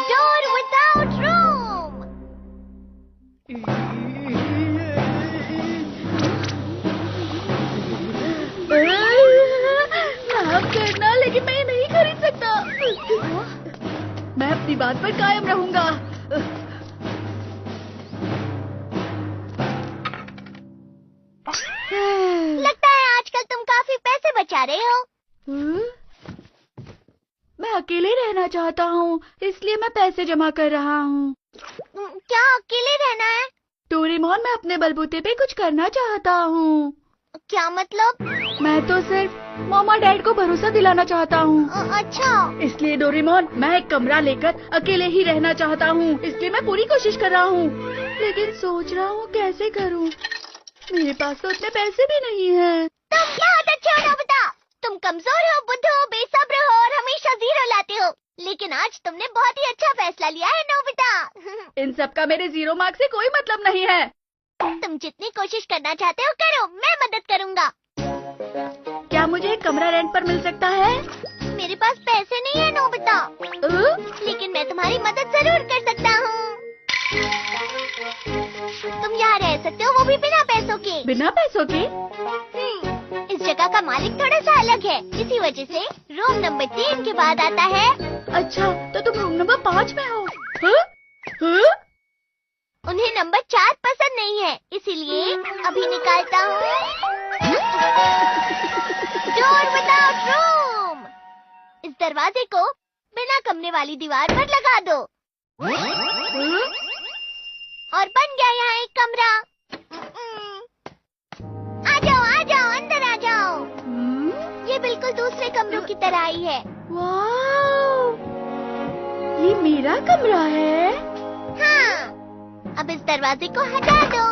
Door without room. माफ करना, लेकिन मैं ये नहीं खरीद सकता। मैं अपनी बात पर कायम रहूंगा। लगता है आजकल तुम काफी पैसे बचा रहे हो। मैं अकेले रहना चाहता हूँ, इसलिए मैं पैसे जमा कर रहा हूँ। क्या अकेले रहना है? डोरेमोन, मैं अपने बलबूते पे कुछ करना चाहता हूँ। क्या मतलब? मैं तो सिर्फ मामा डैड को भरोसा दिलाना चाहता हूँ। अच्छा। इसलिए डोरेमोन, मैं एक कमरा लेकर अकेले ही रहना चाहता हूँ, इसलिए मैं पूरी कोशिश कर रहा हूँ। लेकिन सोच रहा हूँ कैसे करूँ। मेरे पास तो उतने पैसे भी नहीं हैं। तुम बहुत अच्छे हो नोबिता। तुम कमजोर हो, बुद्ध हो, बेसब्र हो और हमेशा जीरो लाते हो। लेकिन आज तुमने बहुत ही अच्छा फैसला लिया है नोबिता। इन सब का मेरे 0 मार्क्स से कोई मतलब नहीं है। तुम जितनी कोशिश करना चाहते हो करो, मैं मदद करूँगा। क्या मुझे एक कमरा रेंट पर मिल सकता है? मेरे पास पैसे नहीं है नोबिता, लेकिन मैं तुम्हारी मदद जरूर कर सकता हूँ। तुम यहाँ रह सकते हो, वो भी बिना पैसों के। बिना पैसों के? इस जगह का मालिक थोड़ा सा अलग है, इसी वजह से रूम नंबर 3 के बाद आता है। अच्छा, तो तुम रूम नंबर 5 में हो? उन्हें नंबर 4 पसंद नहीं है, इसीलिए अभी निकालता हूँ। Door without room. इस दरवाजे को बिना कमरे वाली दीवार पर लगा दो और बन गया यहाँ एक कमरा। आ जाओ, अंदर आ जाओ। ये बिल्कुल दूसरे कमरों की तरह ही है। वाह, ये मेरा कमरा है। हाँ, अब इस दरवाजे को हटा दो।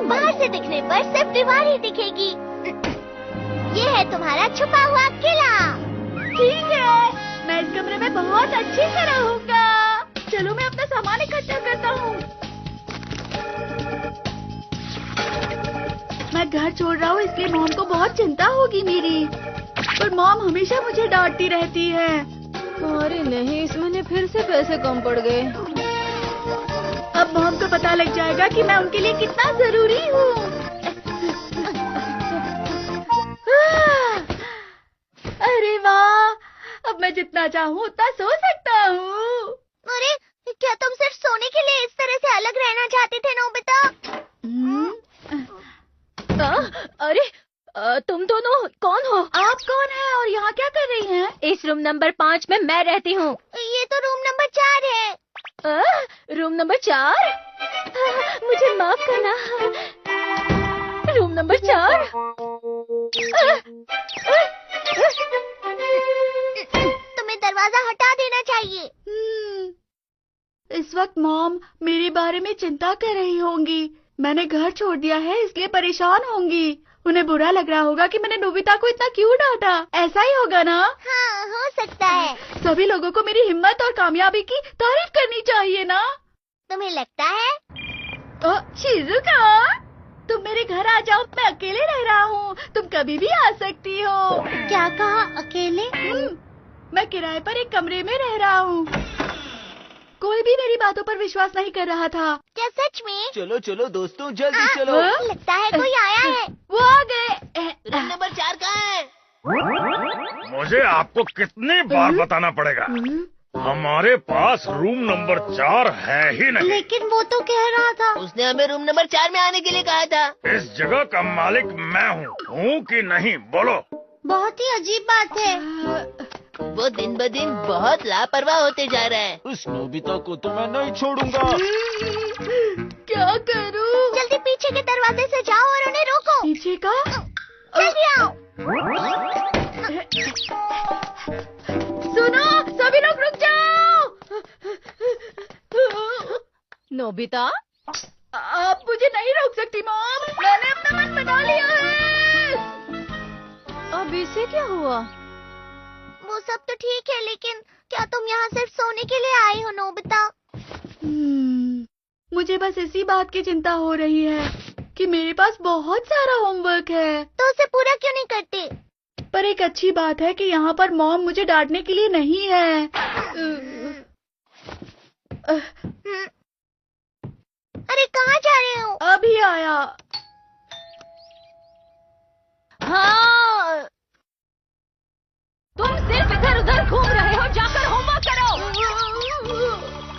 बाहर से दिखने पर सिर्फ दीवार ही दिखेगी। ये है तुम्हारा छुपा हुआ किला। ठीक है, मैं इस कमरे में बहुत अच्छी से रहूंगा। चलो मैं अपना सामान इकट्ठा करता हूँ। मैं घर छोड़ रहा हूँ, इसलिए मॉम को बहुत चिंता होगी मेरी। पर मॉम हमेशा मुझे डांटती रहती है। अरे नहीं, इस महीने फिर से पैसे कम पड़ गए। अब मॉम को पता लग जाएगा कि मैं उनके लिए कितना जरूरी हूँ। अरे वाह, अब मैं जितना चाहूँ उतना सो सकता हूँ। अरे, क्या तुम सिर्फ सोने के लिए इस तरह से अलग रहना चाहते थे नोबिता? अरे, तुम दोनों कौन हो? आप कौन हैं और यहाँ क्या कर रही हैं? इस रूम नंबर 5 में मैं रहती हूँ। ये तो रूम नंबर 4 है। Room number 4? मुझे माफ करना। Room number 4? तुम्हें दरवाजा हटा देना चाहिए। इस वक्त मॉम मेरे बारे में चिंता कर रही होंगी। मैंने घर छोड़ दिया है, इसलिए परेशान होंगी। उन्हें बुरा लग रहा होगा कि मैंने नोबिता को इतना क्यों डांटा। ऐसा ही होगा ना? हाँ, हो सकता है। सभी लोगों को मेरी हिम्मत और कामयाबी की तारीफ करनी चाहिए ना? तुम्हें लगता है? शिजुका, तुम मेरे घर आ जाओ, मैं अकेले रह रहा हूँ। तुम कभी भी आ सकती हो। क्या कहा, अकेले? मैं किराए पर एक कमरे में रह रहा हूँ। कोई भी मेरी बातों पर विश्वास नहीं कर रहा था। क्या सच में? चलो चलो दोस्तों, जल्दी चलो। लगता है कोई आया है। वो आ गए। रूम नंबर 4 कहाँ है? मुझे आपको कितनी बार बताना पड़ेगा, हमारे पास रूम नंबर 4 है ही नहीं। लेकिन वो तो कह रहा था। उसने हमें रूम नंबर 4 में आने के लिए कहा था। इस जगह का मालिक मैं हूँ कि नहीं, बोलो। बहुत ही अजीब बात है। वो दिन ब दिन बहुत लापरवाह होते जा रहा है। उस नोबिता को तो मैं नहीं छोड़ूंगा। क्या करूँ? जल्दी पीछे के दरवाजे से जाओ और उन्हें रोको। पीछे का? जल्दी आओ। सुनो, सभी लोग रुक जाओ। नोबिता, आप मुझे नहीं रोक सकती मॉम, मैंने अपना मन बना लिया है। अब इसे क्या हुआ? वो सब तो ठीक है, लेकिन क्या तुम यहाँ सिर्फ सोने के लिए आई हो नोबिता? मुझे बस इसी बात की चिंता हो रही है कि मेरे पास बहुत सारा होमवर्क है। तो उसे पूरा क्यों नहीं करते? पर एक अच्छी बात है कि यहाँ पर मॉम मुझे डांटने के लिए नहीं है। अरे कहाँ जा रहे हो? अभी आया। हाँ, तुम सिर्फ इधर उधर घूम रहे हो, जाकर होमवर्क करो।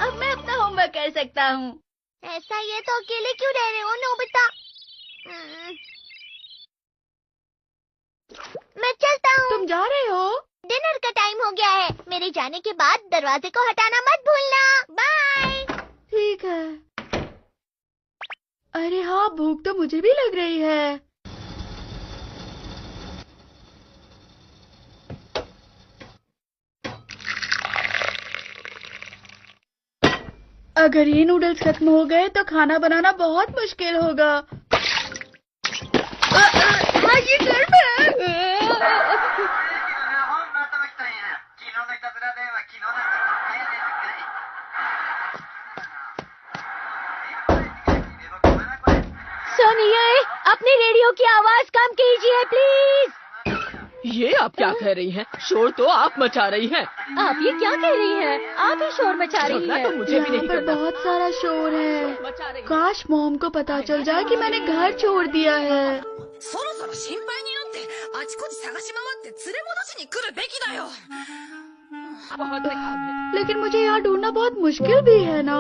अब मैं अपना होमवर्क कर सकता हूँ। ऐसा ये तो अकेले क्यों रह रहे हो नोबिता? मैं चलता हूँ। तुम जा रहे हो? डिनर का टाइम हो गया है। मेरे जाने के बाद दरवाजे को हटाना मत भूलना। बाय। ठीक है। अरे हाँ, भूख तो मुझे भी लग रही है। अगर ये नूडल्स खत्म हो गए तो खाना बनाना बहुत मुश्किल होगा। हाँ, ये गर्म है। सुनिए, अपनी रेडियो की आवाज कम कीजिए प्लीज। ये आप क्या कह रही हैं? शोर तो आप मचा रही हैं। आप ये क्या कह रही हैं? आप ही शोर मचा रही झगड़ा हैं। तो मुझे भी यहाँ नहीं पर करना। बहुत सारा शोर है। मचा रही हैं। काश मॉम को पता चल जाए कि मैंने घर छोड़ दिया है। そろそろ心配になってあちこち探し回って連れ戻しに来るべきだよ。 बहुत काम है। लेकिन मुझे यहाँ ढूंढना बहुत मुश्किल भी है ना।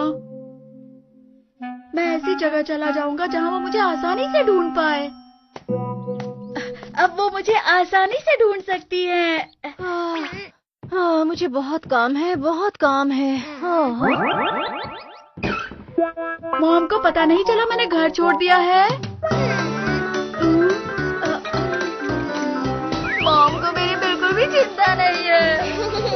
मैं ऐसी जगह चला जाऊंगा जहाँ वो मुझे आसानी से ढूंढ पाए। अब वो मुझे आसानी से ढूंढ सकती है। हाँ, मुझे बहुत काम है, बहुत काम है। मॉम को पता नहीं चला मैंने घर छोड़ दिया है। मॉम को मेरी बिल्कुल भी चिंता नहीं है।